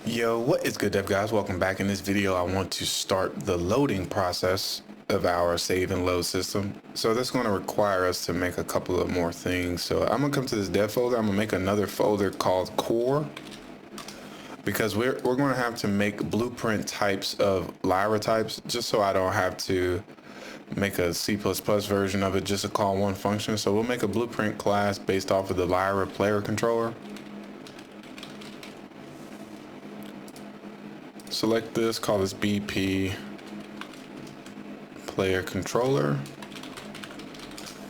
Yo, what is good, dev guys? Welcome back. In this video, I want to start the loading process of our save and load system. So that's going to require us to make a couple of more things. So I'm going to come to this dev folder. I'm going to make another folder called core, because we're going to have to make blueprint types of Lyra types, just so I don't have to make a C++ version of it just to call one function. So we'll make a blueprint class based off of the Lyra player controller. Select this, call this BP player controller.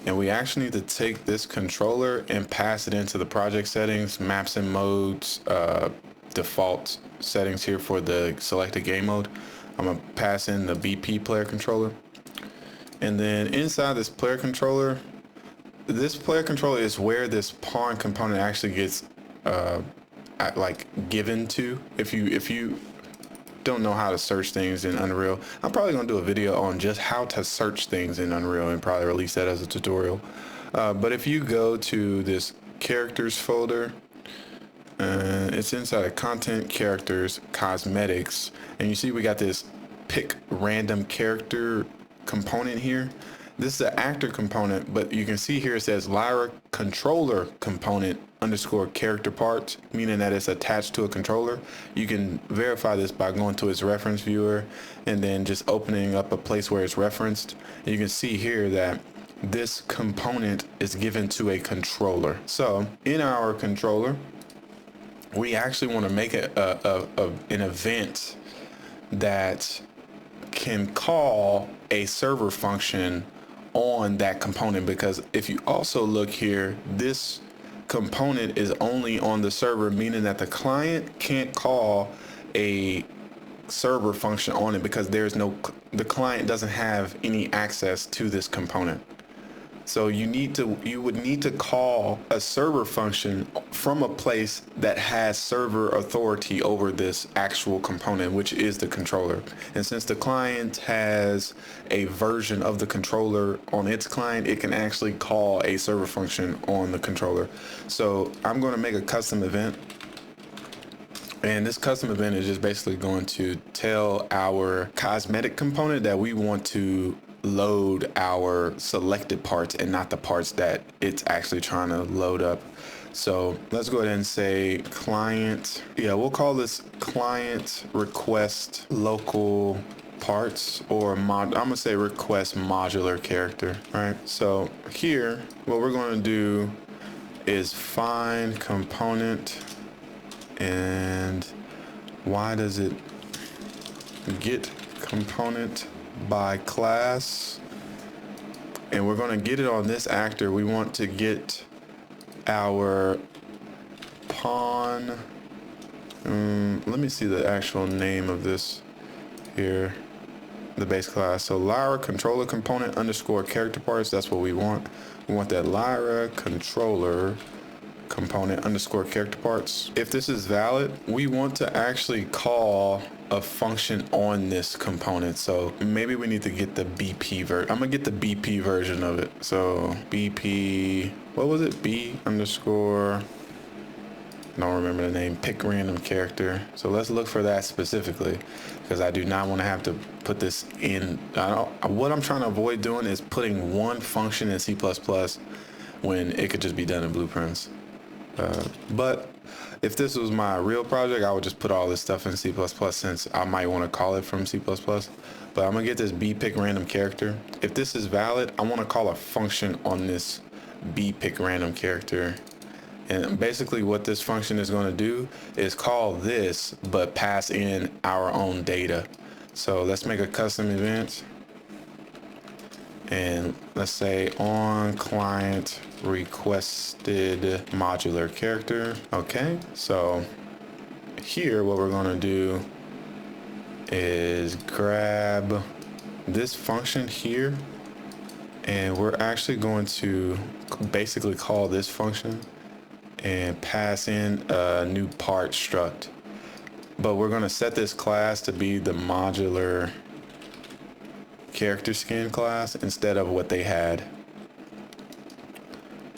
And we actually need to take this controller and pass it into the project settings, maps and modes, default settings here for the selected game mode. I'm gonna pass in the BP player controller. And then inside this player controller is where this pawn component actually gets given to. If you don't know how to search things in Unreal, I'm probably gonna do a video on just how to search things in Unreal and probably release that as a tutorial. But if you go to this characters folder, it's inside of content, characters, cosmetics, and you see we got this pick random character component here. This is the actor component, but you can see here it says Lyra controller component underscore character parts, meaning that it's attached to a controller. You can verify this by going to its reference viewer and then just opening up a place where it's referenced. And you can see here that this component is given to a controller. So in our controller, we actually want to make an event that can call a server function on that component, because if you also look here, this component is only on the server, meaning that the client can't call a server function on it because the client doesn't have any access to this component. So you would need to call a server function from a place that has server authority over this actual component, which is the controller. And since the client has a version of the controller on its client, it can actually call a server function on the controller. So I'm going to make a custom event. And this custom event is just basically going to tell our cosmetic component that we want to load our selected parts and not the parts that it's actually trying to load up. So let's go ahead and say client, we'll call this client request local parts, or I'm gonna say request modular character. All right, so here what we're going to do is find component, and why does it get component by class, and we're going to get it on this actor. We want to get our pawn, let me see the actual name of this here, the base class. So Lyra controller component underscore character parts, that's what we want. We want that Lyra controller component underscore character parts. If this is valid, we want to actually call a function on this component. So maybe we need to get the BP version. I'm gonna get the BP version of it. So BP, what was it? B underscore, I don't remember the name, pick random character. So let's look for that specifically, because I do not want to have to put this in. What I'm trying to avoid doing is putting one function in C++ when it could just be done in blueprints. But if this was my real project, I would just put all this stuff in C++, since I might want to call it from C++. But I'm gonna get this B pick random character. If this is valid, I want to call a function on this B pick random character. And basically what this function is going to do is call this, but pass in our own data. So let's make a custom event. And let's say on client requested modular character. Okay, so here what we're going to do is grab this function here, and we're actually going to basically call this function and pass in a new part struct. But we're going to set this class to be the modular character skin class instead of what they had.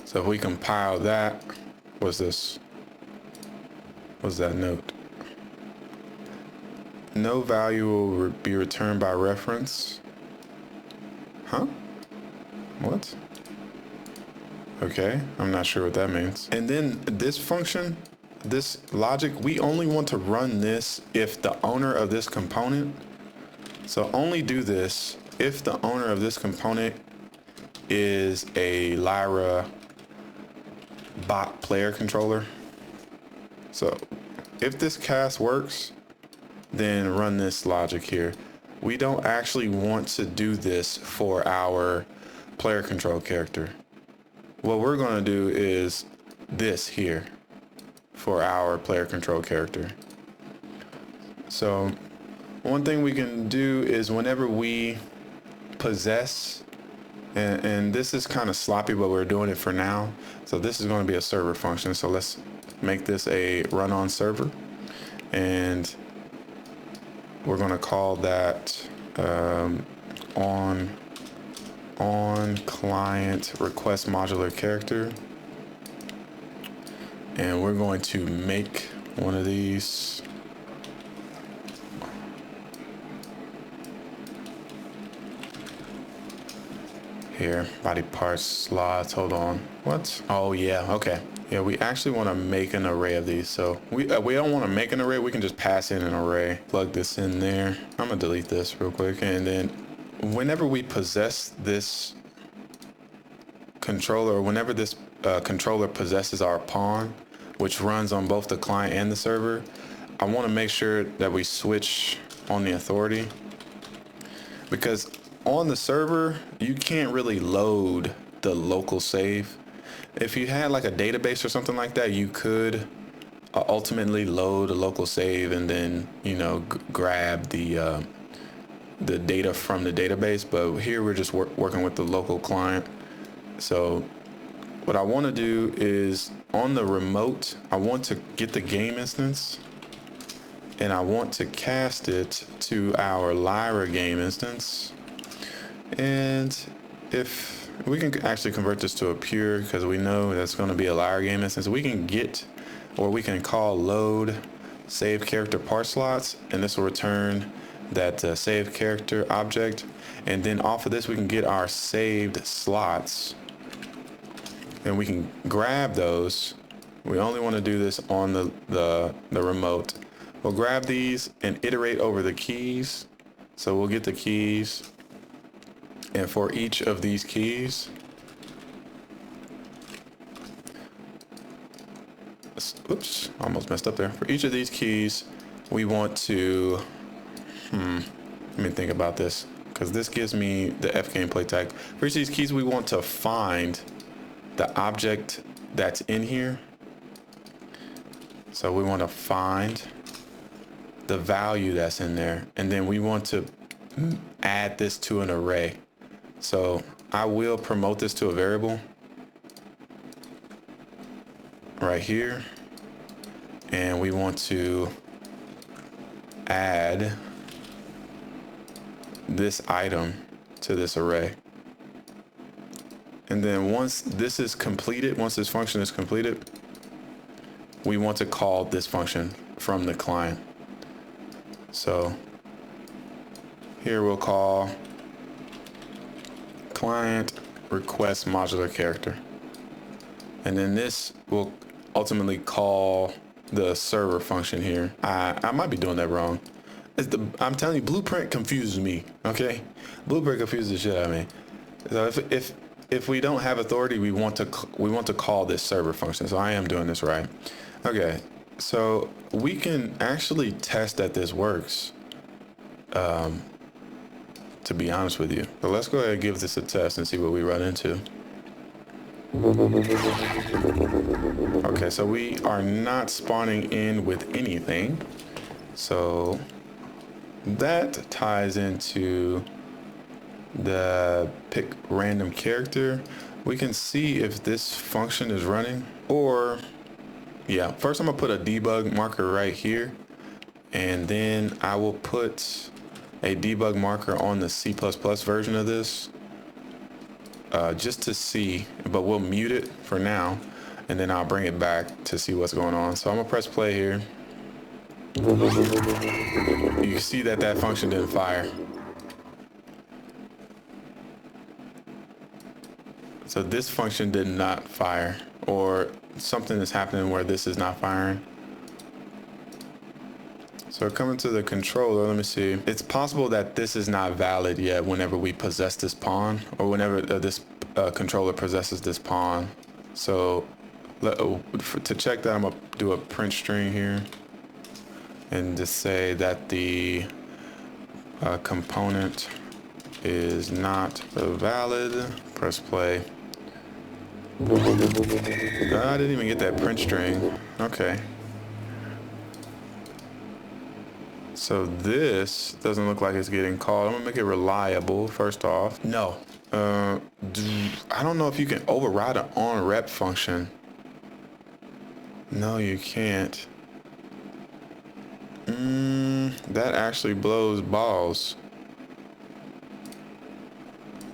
So if we compile that, what's this? What's that note? no value will be returned by reference. Huh? What? Okay, I'm not sure what that means. And then this function, this logic, we only want to run this if the owner of this component, so only do this if the owner of this component is a Lyra bot player controller. So if this cast works, then run this logic here. We don't actually want to do this for our player control character. What we're going to do is this here for our player control character. So one thing we can do is whenever we possess, and this is kind of sloppy, but we're doing it for now. So this is going to be a server function. So let's make this a run on server, and we're going to call that on client request modular character, and we're going to make one of these. Here, body parts slots. Hold on. What? Oh yeah. Okay. Yeah, we actually want to make an array of these. So we don't want to make an array. We can just pass in an array. Plug this in there. I'm gonna delete this real quick, and then whenever we possess this controller, or whenever this controller possesses our pawn, which runs on both the client and the server, I want to make sure that we switch on the authority, because on the server you can't really load the local save. If you had like a database or something like that, you could ultimately load a local save and then, you know, grab the data from the database. But here we're just working with the local client. So what I want to do is on the remote, I want to get the game instance, and I want to cast it to our Lyra game instance. And if we can actually convert this to a pure, because we know that's going to be a Lyra game instance, we can get, or we can call load save character part slots, and this will return that save character object. And then off of this we can get our saved slots, and we can grab those. We only want to do this on the remote. We'll grab these and iterate over the keys. So we'll get the keys, and for each of these keys, oops, almost messed up there. For each of these keys, we want to, let me think about this, because this gives me the F gameplay tag. For each of these keys, we want to find the object that's in here. So we want to find the value that's in there, and then we want to add this to an array. So I will promote this to a variable right here, and we want to add this item to this array. And then once this is completed, once this function is completed, we want to call this function from the client. So here we'll call client request modular character, and then this will ultimately call the server function here. I might be doing that wrong. I'm telling you, Blueprint confuses me. Okay, Blueprint confuses the shit out of me. So if we don't have authority, we want to call this server function. So I am doing this right. Okay, so we can actually test that this works, to be honest with you. So let's go ahead and give this a test and see what we run into. Okay, so we are not spawning in with anything. So that ties into the pick random character. We can see if this function is running, or yeah, first I'm gonna put a debug marker right here, and then I will put a debug marker on the C++ version of this, just to see, but we'll mute it for now, and then I'll bring it back to see what's going on. So I'm gonna press play here. You see that that function didn't fire. So this function did not fire, or something is happening where this is not firing. So coming to the controller, let me see. It's possible that this is not valid yet whenever we possess this pawn, or whenever this controller possesses this pawn. So to check that, I'm gonna do a print string here and just say that the component is not valid. Press play. I didn't even get that print string. Okay. So this doesn't look like it's getting called. I'm gonna make it reliable first off. No, I don't know if you can override an onRep function. No, you can't. That actually blows balls.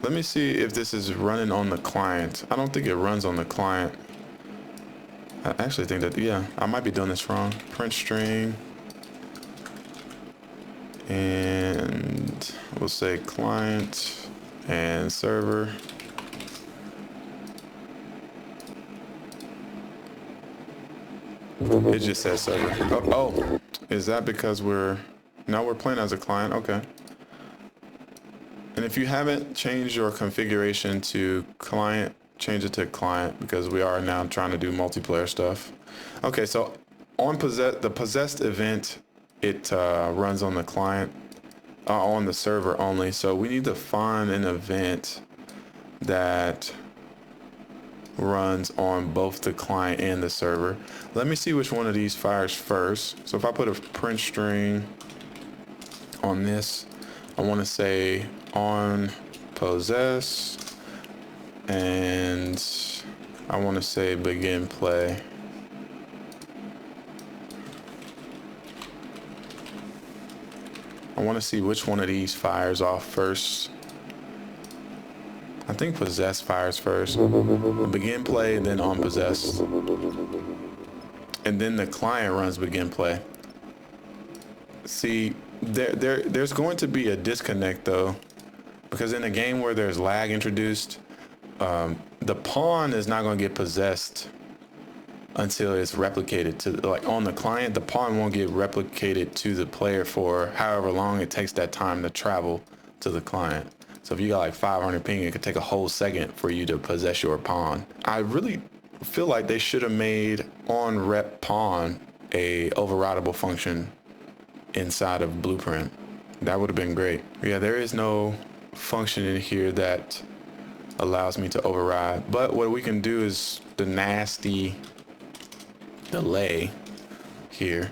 Let me see if this is running on the client. I don't think it runs on the client. I actually think that, yeah, I might be doing this wrong. Print string. And we'll say client and server. It just says server. Oh, is that because we're playing as a client? Okay. And if you haven't changed your configuration to client, change it to client, because we are now trying to do multiplayer stuff. Okay, so on the possessed event, it runs on the client, on the server only. So we need to find an event that runs on both the client and the server. Let me see which one of these fires first. So if I put a print string on this, I want to say on possess, and I want to say begin play. I want to see which one of these fires off first. I think possess fires first. Begin play, then on possess. And then the client runs begin play. See, there's going to be a disconnect though, because in a game where there's lag introduced, the pawn is not going to get possessed until it's replicated to, like, on the client. The pawn won't get replicated to the player for however long it takes that time to travel to the client. So if you got like 500 ping, it could take a whole second for you to possess your pawn. I really feel like they should have made on rep pawn a overrideable function inside of Blueprint. That would have been great. Yeah, there is no function in here that allows me to override, but what we can do is the nasty delay here.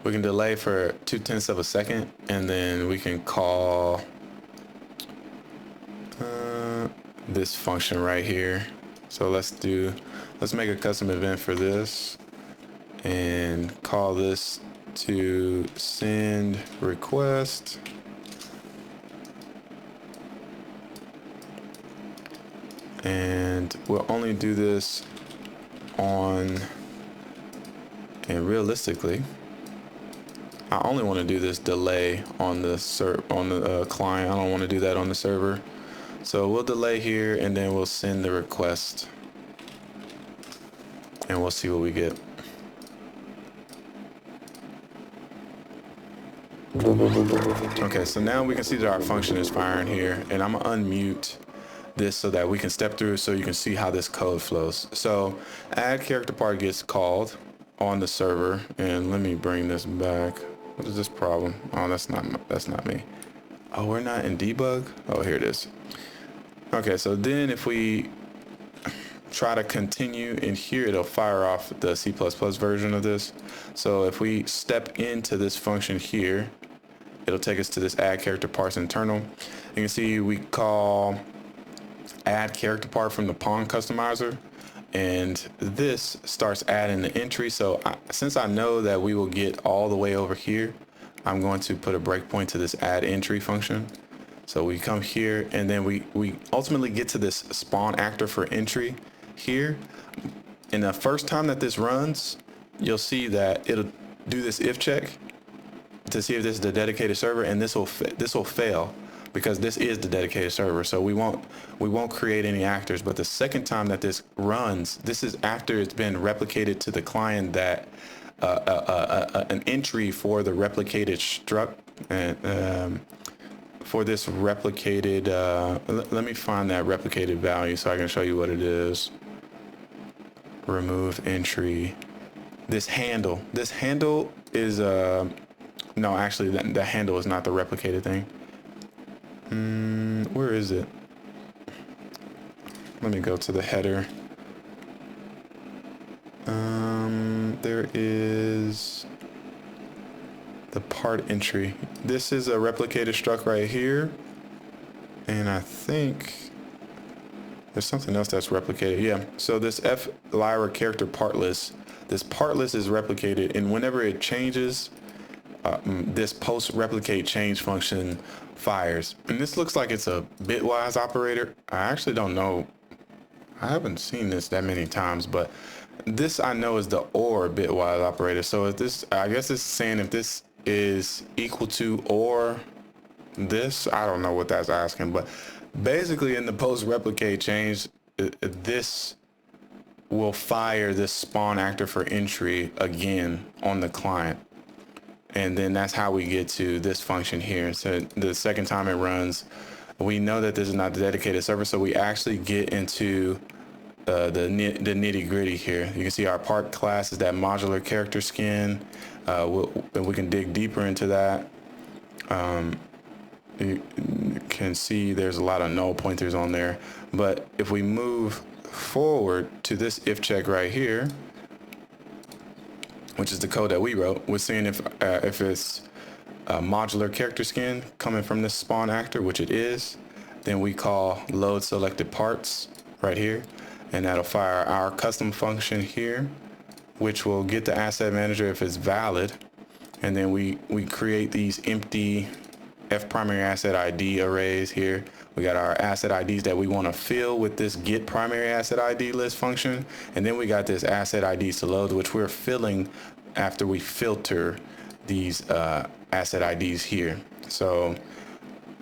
We can delay for 0.2 of a second, and then we can call this function right here. So let's make a custom event for this and call this to send request. And we'll only do this on, and realistically, I only want to do this delay on the client. I don't want to do that on the server. So we'll delay here, and then we'll send the request, and we'll see what we get. Okay, so now we can see that our function is firing here, and I'm gonna unmute this so that we can step through so you can see how this code flows. So add character part gets called on the server, and let me bring this back. What is this problem? Oh, that's not me. Oh, we're not in debug? Oh, here it is. Okay, so then if we try to continue in here, it'll fire off the C++ version of this. So if we step into this function here, it'll take us to this add character parts internal. You can see we call add character part from the pawn customizer, and this starts adding the entry. So since I know that we will get all the way over here, I'm going to put a breakpoint to this add entry function. So we come here, and then we ultimately get to this spawn actor for entry here. And the first time that this runs, you'll see that it'll do this if check, to see if this is the dedicated server, and this will fail because this is the dedicated server. So we won't create any actors. But the second time that this runs, this is after it's been replicated to the client that an entry for the replicated struct and for this replicated. Let me find that replicated value so I can show you what it is. Remove entry. This handle is no, actually the handle is not the replicated thing. Where is it? Let me go to the header. There is the part entry. This is a replicated struct right here, and I think there's something else that's replicated. Yeah, so this F Lyra character part list, this part list is replicated, and whenever it changes, this post replicate change function fires. And this looks like it's a bitwise operator. I actually don't know. I haven't seen this that many times, but this I know is the OR bitwise operator. So if this, I guess it's saying if this is equal to or this, I don't know what that's asking, but basically in the post replicate change, this will fire this spawn actor for entry again on the client. And then that's how we get to this function here. So the second time it runs, we know that this is not the dedicated server, so we actually get into the nitty gritty here. You can see our part class is that modular character skin. We can dig deeper into that. You can see there's a lot of null pointers on there. But if we move forward to this if check right here, which is the code that we wrote, we're seeing if it's a modular character skin coming from this spawn actor, which it is, then we call load selected parts right here, and that'll fire our custom function here, which will get the asset manager if it's valid, and then we create these empty F primary asset ID arrays here. We got our asset IDs that we want to fill with this get primary asset ID list function. And then we got this asset IDs to load, which we're filling after we filter these asset IDs here. So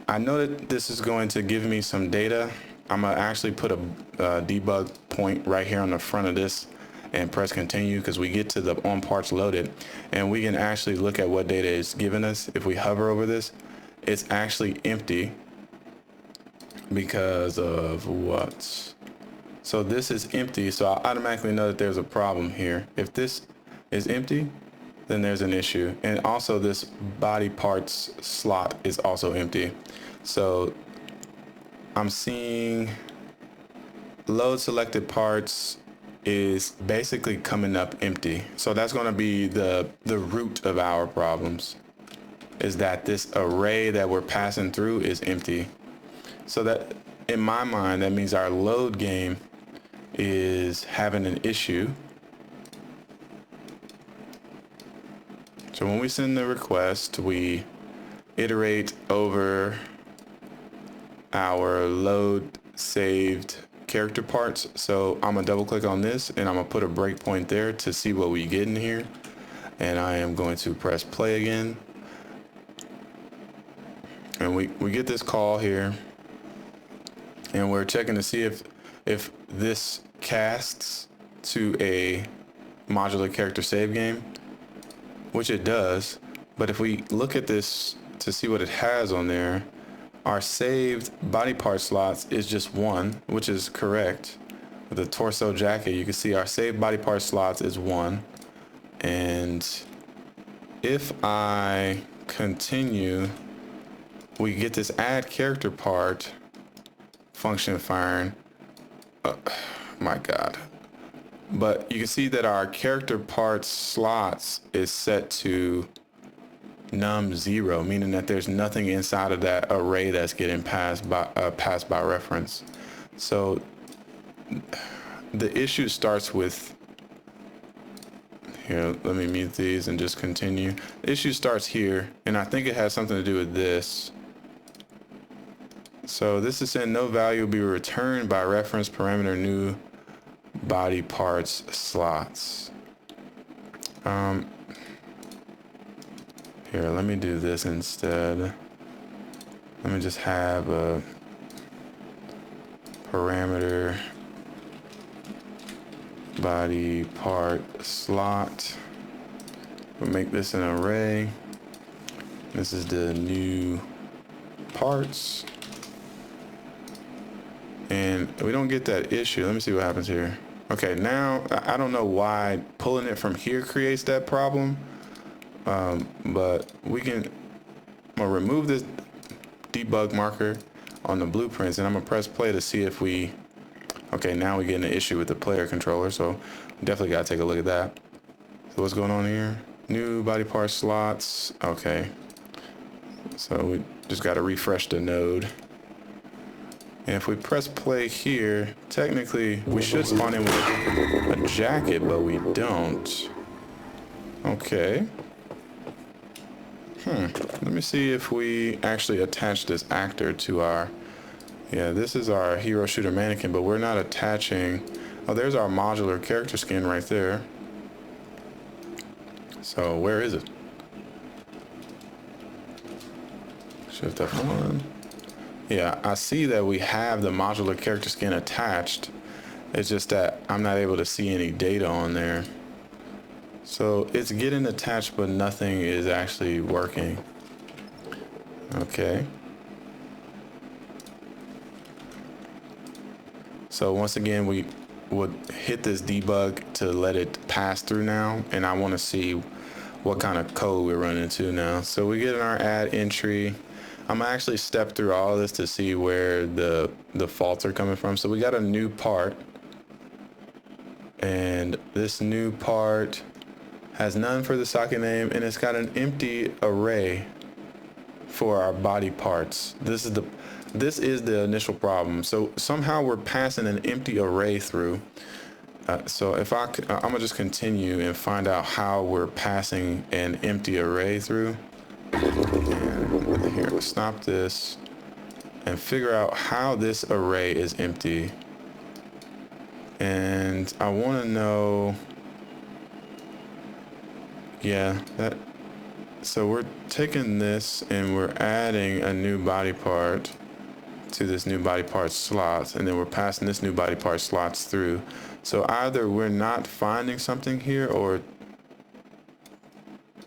I know that this is going to give me some data. I'm gonna actually put a debug point right here on the front of this and press continue, because we get to the on parts loaded and we can actually look at what data is given us. If we hover over this, it's actually empty because of what? So this is empty, so I automatically know that there's a problem here. If this is empty, then there's an issue. And also this body parts slot is also empty. So I'm seeing load selected parts is basically coming up empty. So that's going to be the root of our problems, is that this array that we're passing through is empty. So that, in my mind, that means our load game is having an issue. So when we send the request, we iterate over our load saved character parts. So I'm gonna double click on this and I'm gonna put a breakpoint there to see what we get in here. And I am going to press play again. And we get this call here. And we're checking to see if this casts to a modular character save game, which it does. But if we look at this to see what it has on there, our saved body part slots is just one, which is correct. With the torso jacket, you can see our saved body part slots is one. And if I continue, we get this add character part function firing. My God. But you can see that our character parts slots is set to num 0, meaning that there's nothing inside of that array that's getting passed by reference. So the issue starts with, here, let me mute these and just continue. The issue starts here, and I think it has something to do with this. So this is saying no value will be returned by reference parameter new body parts slots. Here, let me do this instead. Let me just have a parameter body part slot. We'll make this an array. This is the new parts. And we don't get that issue. Let me see what happens here. Okay, now I don't know why pulling it from here creates that problem. But we can, I'm gonna remove this debug marker on the blueprints, and I'm gonna press play to see if we, okay, now we get an issue with the player controller, so we definitely gotta take a look at that. So what's going on here? New body part slots. Okay, so we just gotta refresh the node. And if we press play here, technically we should spawn in with a jacket, but we don't. Okay. Let me see if we actually attach this actor to our, yeah, this is our hero shooter mannequin, but we're not attaching, oh, there's our modular character skin right there. So where is it? Shift F1. Yeah, I see that we have the modular character skin attached. It's just that I'm not able to see any data on there. So it's getting attached, but nothing is actually working. Okay. So once again, we would hit this debug to let it pass through now. And I want to see what kind of code we're running into now. So we get in our add entry. I'm gonna actually step through all of this to see where the faults are coming from. So we got a new part. And this new part has none for the socket name, and it's got an empty array for our body parts. This is the initial problem. So somehow we're passing an empty array through. So if I'm gonna just continue and find out how we're passing an empty array through. And here, stop this and figure out how this array is empty. And I want to know. Yeah, so we're taking this and we're adding a new body part to this new body part slot, and then we're passing this new body part slots through. So either we're not finding something here, or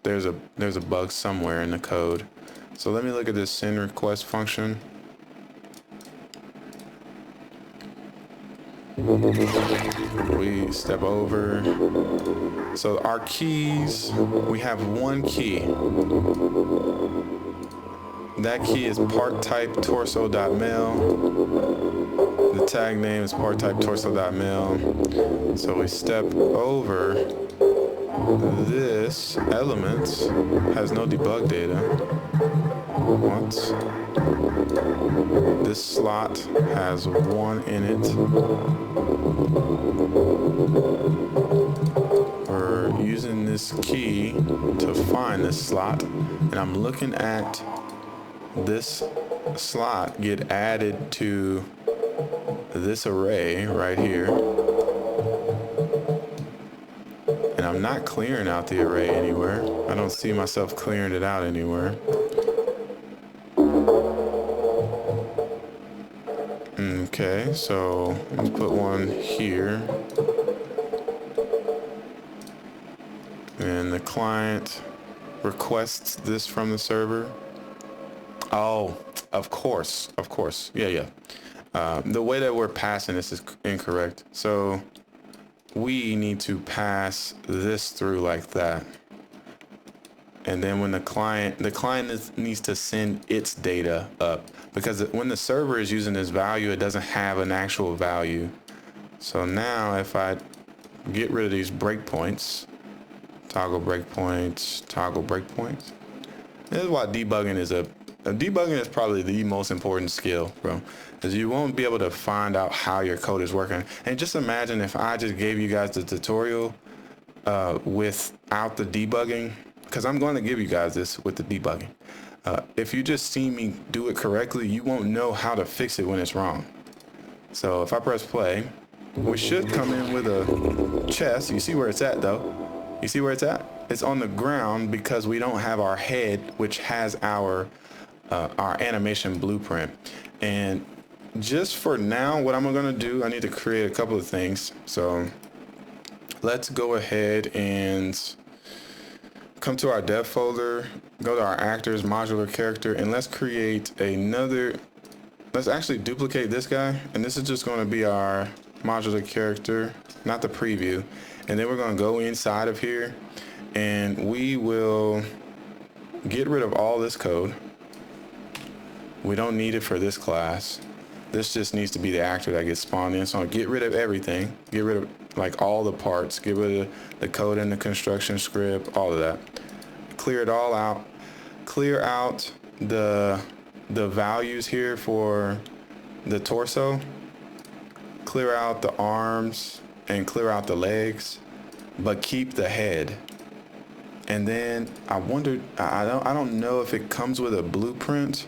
there's a bug somewhere in the code. So let me look at this send request function. We step over. So our keys, we have one key. That key is part type torso.mil. The tag name is part type torso.mil. So we step over. This element has no debug data. Once. This slot has 1 in it. We're using this key to find this slot, and I'm looking at this slot get added to this array right here. And I'm not clearing out the array anywhere. I don't see myself clearing it out anywhere. Okay, so let's put one here. And the client requests this from the server. Oh, of course. Yeah. The way that we're passing this is incorrect. So we need to pass this through like that. And then when the client needs to send its data up, because when the server is using this value, it doesn't have an actual value. So now if I get rid of these breakpoints, toggle breakpoints. This is why debugging is probably the most important skill, bro. Because you won't be able to find out how your code is working. And just imagine if I just gave you guys the tutorial without the debugging, because I'm going to give you guys this with the debugging. If you just see me do it correctly, you won't know how to fix it when it's wrong. So if I press play, we should come in with a chest. You see where it's at though. You see where it's at? It's on the ground because we don't have our head, which has our animation blueprint. And just for now, what I'm gonna do, I need to create a couple of things. So let's go ahead and come to our dev folder, go to our actors, modular character, and let's create another. Let's actually duplicate this guy, and this is just going to be our modular character, not the preview. And then we're going to go inside of here, and we will get rid of all this code. We don't need it for this class. This just needs to be the actor that gets spawned in. So get rid of everything. Get rid of like all the parts. Get rid of the code and the construction script, all of that. Clear it all out. Clear out the values here for the torso. Clear out the arms and clear out the legs, but keep the head. And then I wondered, I don't know if it comes with a blueprint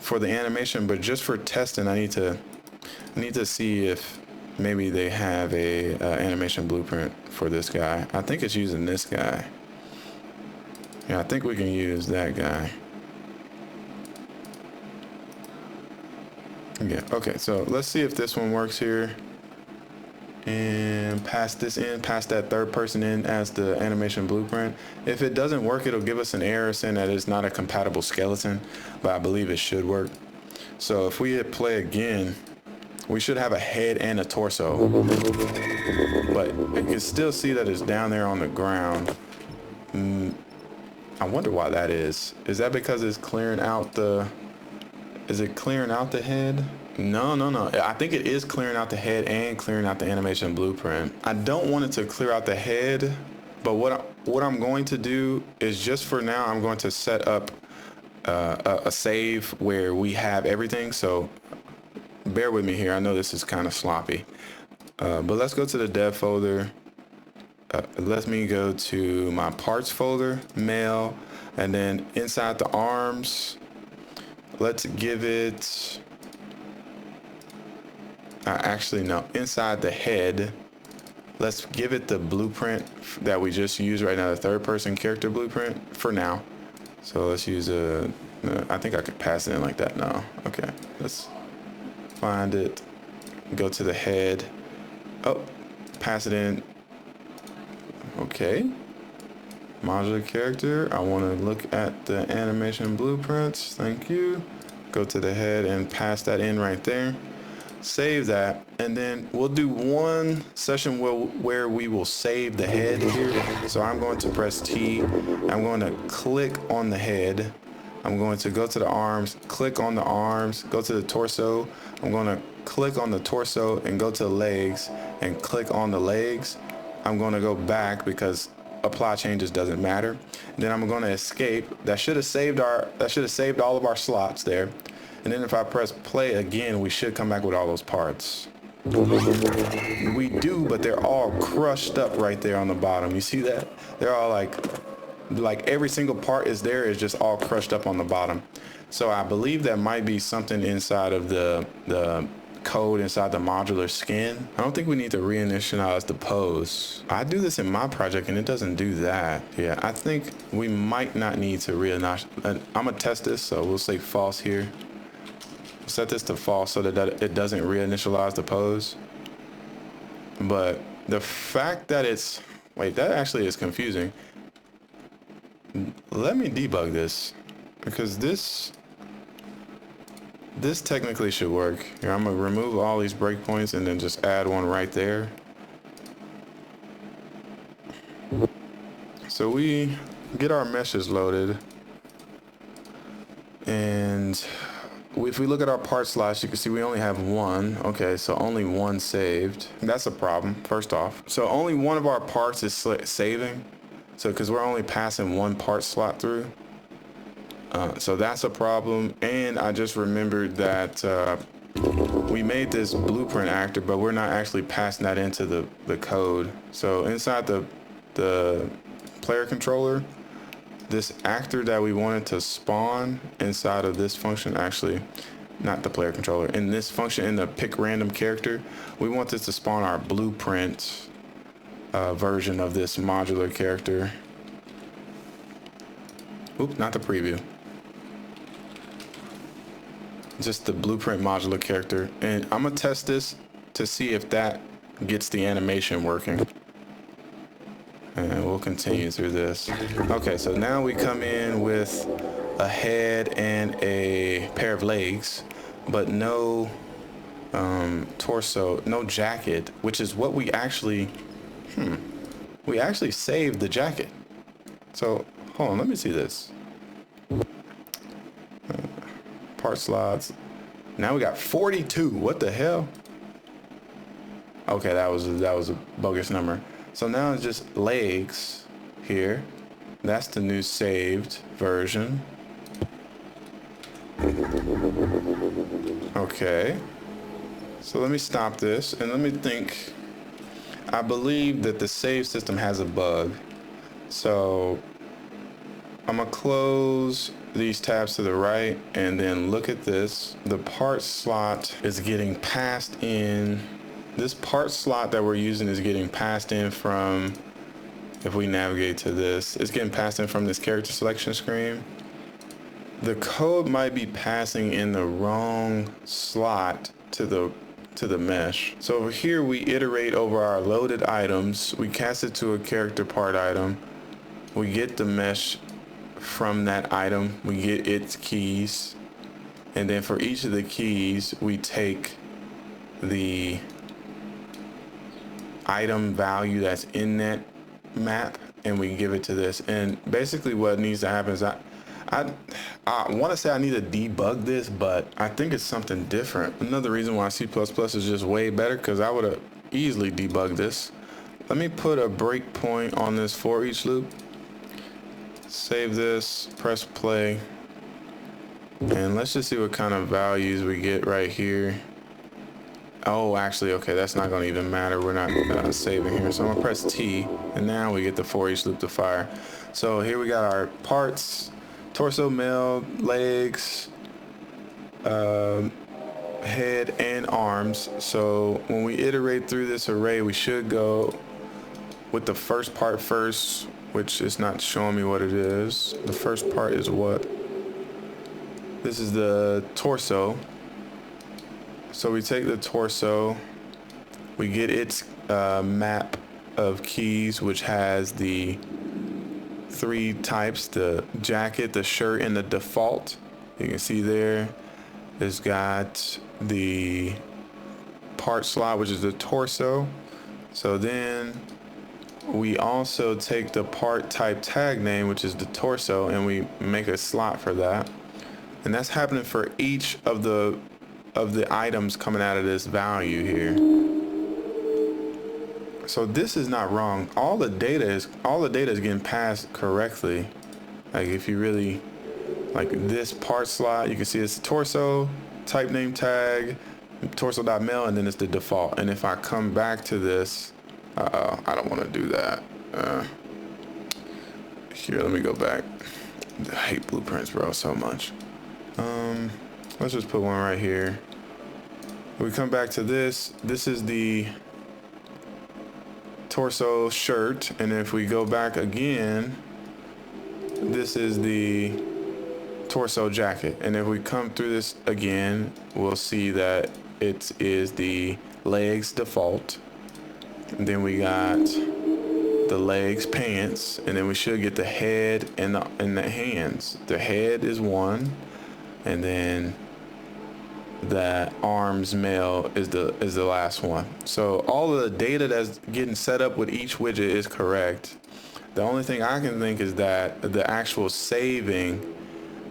for the animation, but just for testing, I need to see if maybe they have a animation blueprint for this guy. I think it's using this guy. Yeah, I think we can use that guy. Yeah, okay, so let's see if this one works here. And pass this in, pass that third person in as the animation blueprint. If it doesn't work, it'll give us an error saying that it's not a compatible skeleton, but I believe it should work. So if we hit play again, we should have a head and a torso, but you can still see that it's down there on the ground. I wonder why that is. Is that because it's clearing out the... Is it clearing out the head? No. I think it is clearing out the head and clearing out the animation blueprint. I don't want it to clear out the head, but what I'm going to do is just for now, I'm going to set up a save where we have everything. So bear with me here. I know this is kind of sloppy, but let's go to the dev folder. Let me go to my parts folder, mail, and then inside the arms, let's give it, actually no, inside the head, let's give it the blueprint that we just used right now, the third person character blueprint for now. So let's use I think I could pass it in like that now. Okay, let's find it, go to the head, oh, pass it in. Okay, modular character, I want to look at the animation blueprints, thank you. Go to the head and pass that in right there. Save that, and then we'll do one session where we will save the head here. So I'm going to press T, I'm going to click on the head, I'm going to go to the arms, click on the arms, go to the torso, I'm going to click on the torso and go to the legs and click on the legs. I'm going to go back because apply changes doesn't matter. Then I'm going to escape. That should have saved all of our slots there. And then if I press play again, we should come back with all those parts. We do, but they're all crushed up right there on the bottom. You see that? They're all like every single part is just all crushed up on the bottom. So I believe that might be something inside of the code inside the modular skin. I don't think we need to reinitialize the pose. I do this in my project and it doesn't do that. Yeah, I think we might not need to reinitialize. I'm gonna test this, so we'll say false here. Set this to false so that it doesn't reinitialize the pose. But the fact that it's, wait, that actually is confusing. Let me debug this because this technically should work. Here, I'm gonna remove all these breakpoints and then just add one right there. So we get our meshes loaded, and if we look at our part slots, you can see we only have one. Okay, so only one saved. That's a problem, first off. So only one of our parts is saving. So because we're only passing one part slot through. So that's a problem. And I just remembered that we made this blueprint actor, but we're not actually passing that into the code. So inside the player controller, this actor that we wanted to spawn inside of this function, actually not the player controller, in this function in the pick random character, we want this to spawn our blueprint version of this modular character. Oop, not the preview. Just the blueprint modular character. And I'm gonna test this to see if that gets the animation working. And we'll continue through this. Okay, so now we come in with a head and a pair of legs, but no torso, no jacket, which is what we actually, we actually saved the jacket. So hold on, let me see this. Part slots. Now we got 42. What the hell? Okay, that was a bogus number. So now it's just legs here. That's the new saved version. Okay. So let me stop this and let me think. I believe that the save system has a bug. So I'm gonna close these tabs to the right and then look at this. The part slot is getting passed in. This part slot that we're using is getting passed in from, if we navigate to this, it's getting passed in from this character selection screen. The code might be passing in the wrong slot to the mesh. So over here we iterate over our loaded items. We cast it to a character part item. We get the mesh from that item. We get its keys. And then for each of the keys, we take the item value that's in that map and we give it to this. And basically what needs to happen is I want to say I need to debug this, but I think it's something different. Another reason why C++ is just way better, because I would have easily debugged this. Let me put a breakpoint on this for each loop. Save this, press play, and let's just see what kind of values we get right here. Oh, actually, okay, that's not going to even matter. We're not saving here. So I'm going to press T, and now we get the for each loop to fire. So here we got our parts, torso, male, legs, head, and arms. So when we iterate through this array, we should go with the first part first, which is not showing me what it is. The first part is what? This is the torso. So we take the torso, we get its map of keys, which has the 3 types: the jacket, the shirt, and the default. You can see there, it's got the part slot, which is the torso. So then we also take the part type tag name, which is the torso, and we make a slot for that. And that's happening for each of the items coming out of this value here. So this is not wrong. All the data is getting passed correctly. Like if you really, like this part slot, you can see it's the torso, type name tag, torso.male, and then it's the default. And if I come back to this, I don't want to do that. Here, let me go back. I hate blueprints, bro, so much. Let's just put one right here. We come back to this. This is the torso shirt, and if we go back again, this is the torso jacket. And if we come through this again, we'll see that it is the legs default. And then we got the legs pants, and then we should get the head and the hands. The head is 1, and then the arms male is the last one. So all of the data that's getting set up with each widget is correct. The only thing I can think is that the actual saving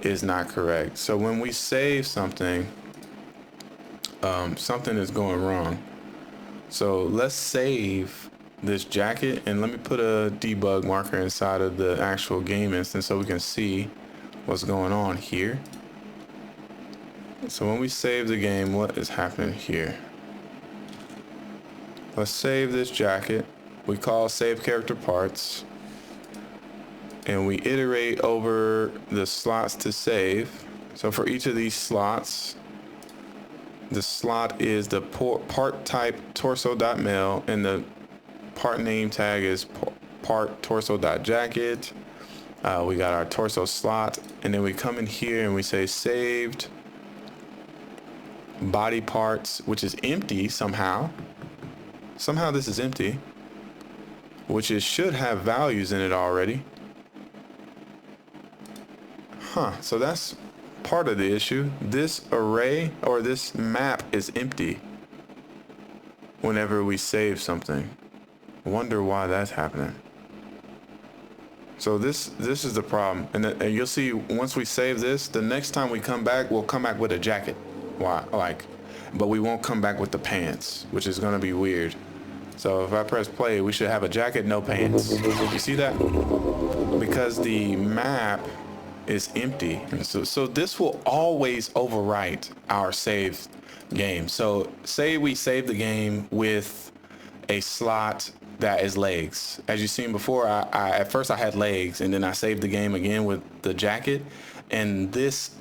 is not correct. So when we save something, something is going wrong. So let's save this jacket, and let me put a debug marker inside of the actual game instance so we can see what's going on here. So when we save the game, what is happening here? Let's save this jacket. We call save character parts, and we iterate over the slots to save. So for each of these slots, the slot is the part type torso.male, and the part name tag is part torso.jacket. We got our torso slot, and then we come in here and we say saved body parts, which is empty somehow. Somehow this is empty, which it should have values in it already. So that's part of the issue. This array or this map is empty whenever we save something. Wonder why that's happening. So this is the problem, and you'll see once we save this, the next time we come back, we'll come back with a jacket. Why? But we won't come back with the pants, which is gonna be weird. So if I press play, we should have a jacket, no pants. You see that? Because the map is empty. So this will always overwrite our saved game. So say we save the game with a slot that is legs. As you've seen before, I at first I had legs, and then I saved the game again with the jacket, and this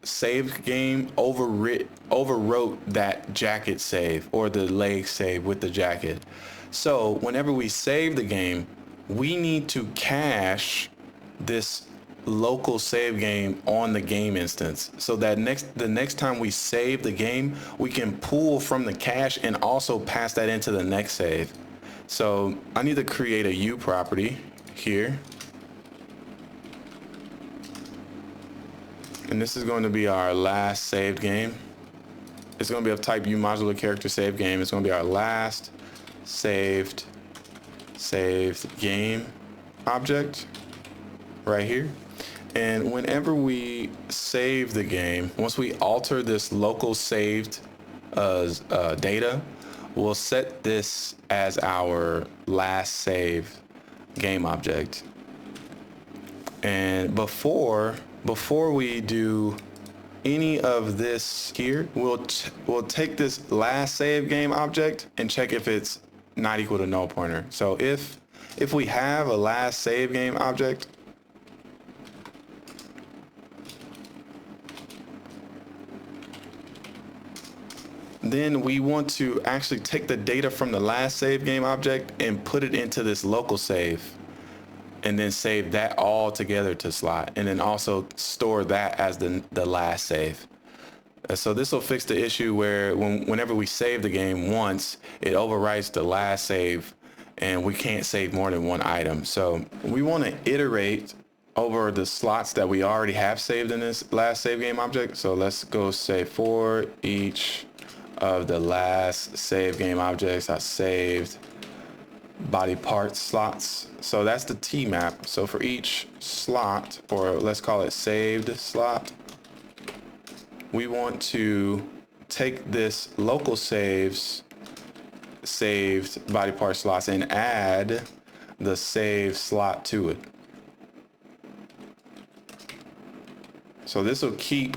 saved game overwrote that jacket save or the leg save with the jacket. So whenever we save the game, we need to cache this local save game on the game instance, so that the next time we save the game, we can pull from the cache and also pass that into the next save. So I need to create a U property here, and this is going to be our last saved game. It's going to be of type U modular character save game. It's going to be our last saved game object right here. And whenever we save the game, once we alter this local saved data, we'll set this as our last saved game object. And before we do any of this here, we'll take this last save game object and check if it's not equal to null pointer. So if we have a last save game object, then we want to actually take the data from the last save game object and put it into this local save, and then save that all together to slot, and then also store that as the last save. So this will fix the issue where whenever we save the game once, it overwrites the last save, and we can't save more than one item. So we want to iterate over the slots that we already have saved in this last save game object. So let's go say for each of the last save game objects I saved body parts slots. So that's the T map. So for each slot, or let's call it saved slot, we want to take this local saved body part slots and add the save slot to it. So this will keep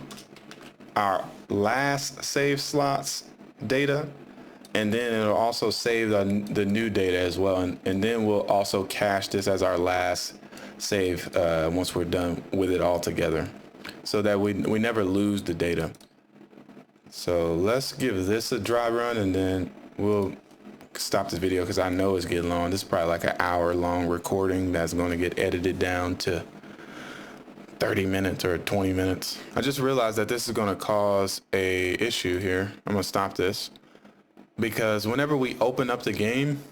our last save slots data, and then it'll also save the new data as well, and then we'll also cache this as our last save once we're done with it all together, so that we never lose the data. So let's give this a dry run, and then we'll stop this video because I know it's getting long. This is probably like an hour-long recording that's going to get edited down to 30 minutes or 20 minutes. I just realized that this is going to cause a issue here. I'm going to stop this because whenever we open up the game,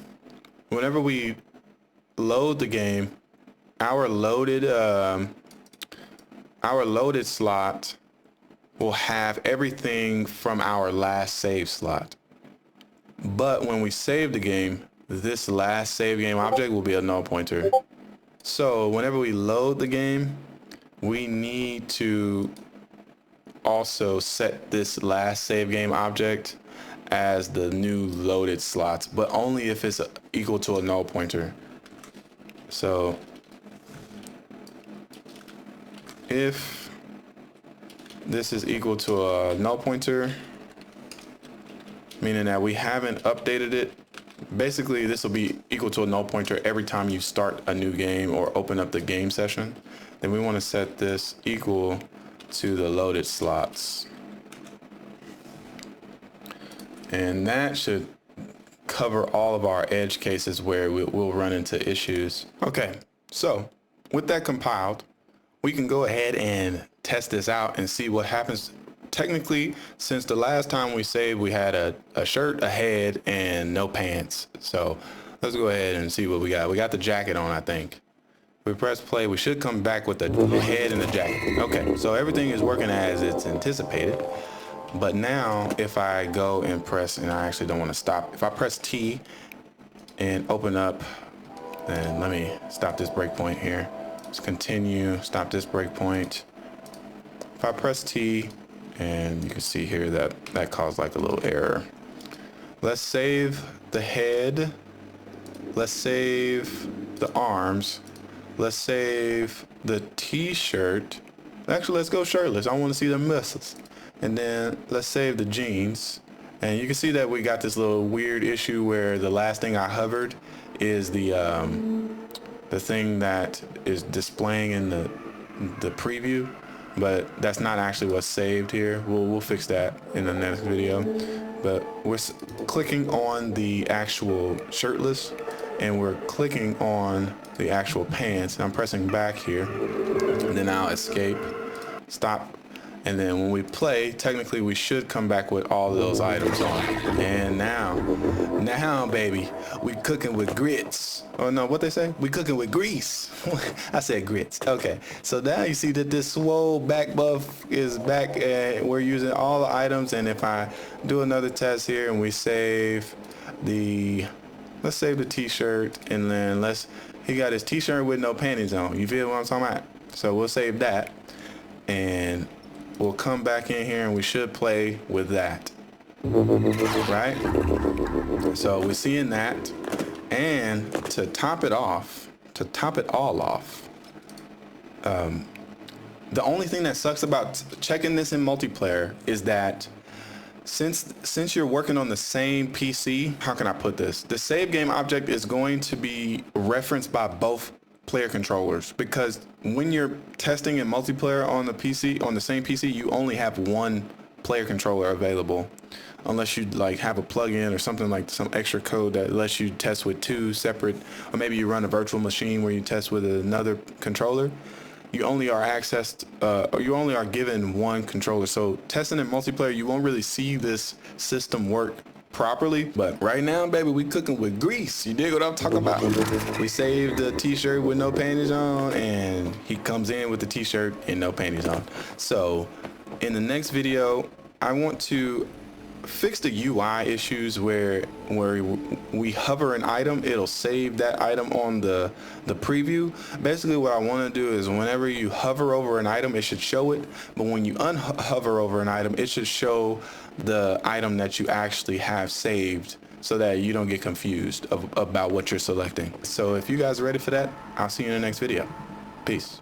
whenever we load the game, our loaded slot will have everything from our last save slot. But when we save the game, this last save game object will be a null pointer. So whenever we load the game, we need to also set this last save game object as the new loaded slots, but only if it's equal to a null pointer. So if this is equal to a null pointer, meaning that we haven't updated it, basically this will be equal to a null pointer every time you start a new game or open up the game session. Then we want to set this equal to the loaded slots. And that should cover all of our edge cases where we'll run into issues. Okay, so with that compiled, we can go ahead and test this out and see what happens. Technically, since the last time we saved, we had a shirt, a head, and no pants. So let's go ahead and see what we got. We got the jacket on, I think. We press play, we should come back with the head and the jacket. Okay, so everything is working as it's anticipated. But now if I go and press, and I actually don't want to stop. If I press T and open up, then let me stop this breakpoint here. Let's continue, stop this breakpoint. If I press T, and you can see here that caused like a little error. Let's save the head. Let's save the arms. Let's save the t-shirt. Actually, let's go shirtless. I want to see the muscles. And then let's save the jeans. And you can see that we got this little weird issue where the last thing I hovered is the thing that is displaying in the preview, but that's not actually what's saved here. We'll fix that in the next video. But we're clicking on the actual shirtless, and we're clicking on the actual pants. I'm pressing back here, and then I'll escape, stop, and then when we play, technically we should come back with all of those items on. And now baby, we cooking with grits. Oh no, what they say? We cooking with grease. I said grits. Okay, so now you see that this swole back buff is back, and we're using all the items. And if I do another test here and we save the, let's save the t-shirt, and then he got his t-shirt with no panties on. You feel what I'm talking about? So we'll save that, and we'll come back in here and we should play with that, right? So we're seeing that. And to top it all off, the only thing that sucks about checking this in multiplayer is that since you're working on the same PC, how can I put this? The save game object is going to be referenced by both player controllers, because when you're testing in multiplayer on the PC, on the same PC, you only have one player controller available, unless you like have a plugin or something, like some extra code that lets you test with two separate, or maybe you run a virtual machine where you test with another controller. You only are or you only are given one controller. So testing in multiplayer, you won't really see this system work properly. But right now, baby, we cooking with grease. You dig what I'm talking about? We saved the t-shirt with no panties on, and he comes in with the t-shirt and no panties on. So in the next video, I want to fix the UI issues where we hover an item, it'll save that item on the preview. Basically what I want to do is whenever you hover over an item, it should show it, but when you unhover over an item, it should show the item that you actually have saved, so that you don't get confused about what you're selecting. So if you guys are ready for that, I'll see you in the next video. Peace.